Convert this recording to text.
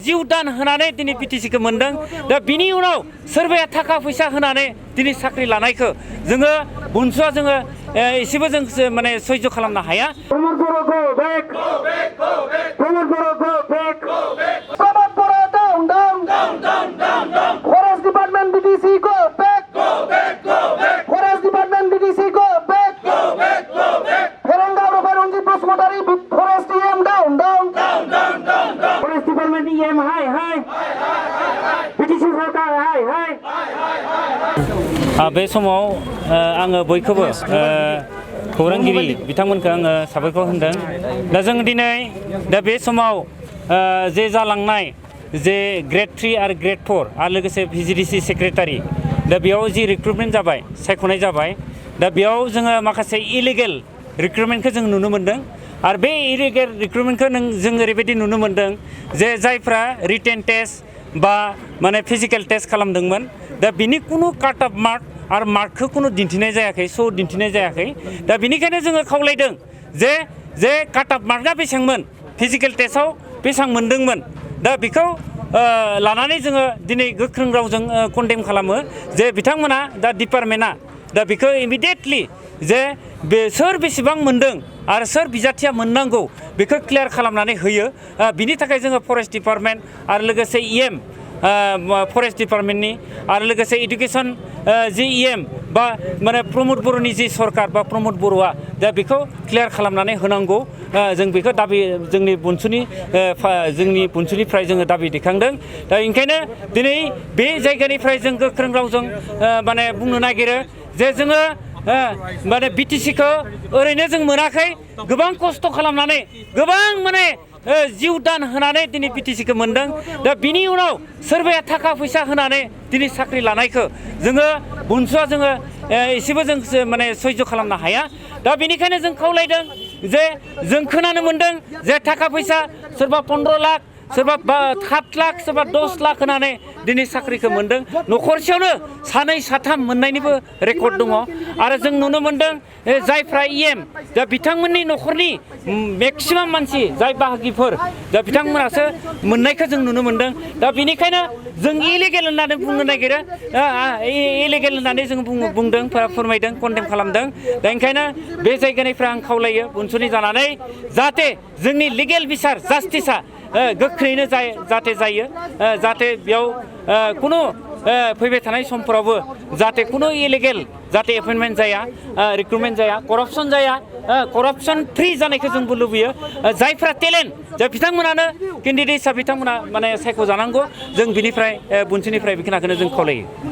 जिउ दान होनानै दिनै बिटिसिखौ मोनदों दा बिनि उनाव सोरबाया थाखा फैसा होनानै दिनै साख्रि लानायखौ जोङो बुनसुआ जोङो एसेबो जों माने सैज' खालामनो हाया। बे समाव आङो बयखौबो खौरांगिरि बिथांमोनखौ आङो साबायखर होदों। दा जों दिनै दा बे समाव जे जालांनाय जे ग्रेड 3 आरो ग्रेड 4 आरो लोगोसे भिजिडिसि सेक्रेटारि दा बेयाव जि रिक्रुटमेन्ट जाबाय सायख'नाय जाबाय दा बेयाव जोङो माखासे इलिगेल रिक्रुटमेन्टखौ जों नुनो मोन्दों आरो बे इलिगेल रिक्रुटमेन्टखौ जों ओरैबायदि नुनो मोन्दों जे जायफ्रा रिटेन टेस्ट बा माने फिजिकेल टेस्ट खालामदोंमोन दा बिनि कुनु काट अफ मार्क आरो मार्कखौ कुनु दिन्थिनाय जायाखै दिन्थिनाय जायाखै दा बिनिखायनो जोङो खावलायदों जे काट अफ मार्कआ बेसेबांमोन फिजिकेल टेस्टआव बेसेबां मोनदोंमोन दा बेखौ लानानै जोङो दिनै गोख्रों रावजों कन्डेम खालामो जे बिथांमोना दा डिपार्टमेन्टआ दा बेखौ इमिडियेटलि जे सोर बेसेबां मोनदों आरो सोर बिजाथिया मोननांगौ बेखौ क्लियार खालामनानै होयो। बिनि थाखाय जोङो फरेस्ट डिपार्टमेन्ट आरो लोगोसे इएम फरेस्ट डिपार्टमेन्टनि आरो लोगोसे इडुकेसन जि इएम बा माने प्रमद बर'नि जि सरकार बा प्रमद बर'आ दा बेखौ क्लियार खालामनानै होनांगौ जों बेखौ दाबि जोंनि बुनसुनिफ्राय जोङो दाबि दैखांदों। दा ओंखायनो दिनै बे जायगानिफ्राय जों गोख्रों रावजों माने बुंनो नागिरो जे जोङो माने बिटिसिखौ ओरैनो जों मोनाखै गोबां खस्थ' खालामनानै गोबां माने जिउ दान होनानै दिनै बिटिसिखौ मोनदों दा बिनि उनाव सोरबाया थाखा फैसा होनानै दिनै साख्रि लानायखौ जोङो बुनसुआ जोङो एसेबो जों माने सैज' खालामनो हाया। दा बेनिखायनो जों खावलायदों जे जों खोनानो मोन्दों जे थाखा फैसा सोरबा 15 लाख सोरबा 7 लाख सोरबा 10 लाख होनानै दिनै साख्रिखौ मोन्दों न'खरसेयावनो सानै साथाम मोननायनिबो रेकर्ड दङ आरो जों नुनो मोन्दों जायफ्रा इएम दा बिथांमोननि न'खरनि मेक्सिमाम मानसि जाय बाहागिफोर दा बिथांमोनासो मोननायखौ जों नुनो मोन्दों। दा बेनिखायनो जों इलिगेल होननानै बुंनो नागिरो इलिगेल होननानै जों बुंदों फोरमायदों कन्डेम खालामदों। दा ओंखायनो बे जायगानिफ्राय आं खावलायो बुनसुनि जानानै जाहाथे जोंनि लिगेल बिसार जास्टिसा गोख्रैनो जाहाथे जायो जाहाथे बेयाव कुनु फैबाय थानाय समफोरावबो जाहाथे कुनु इलिगेल जाहाथे एपइन्टमेन्ट जाया रिक्रुटमेन्ट जाया करपसन जाया करपसन फ्रि जानायखौ जोंबो लुबैयो। जायफ्रा टेलेन्ट बिथांमोनानो केन्डिडेट्सआ बिथांमोना माने सायख'जानांगौ जों बिनिफ्राय बुनसुनिफ्राय बेखिनिखौनो जों खावलायो।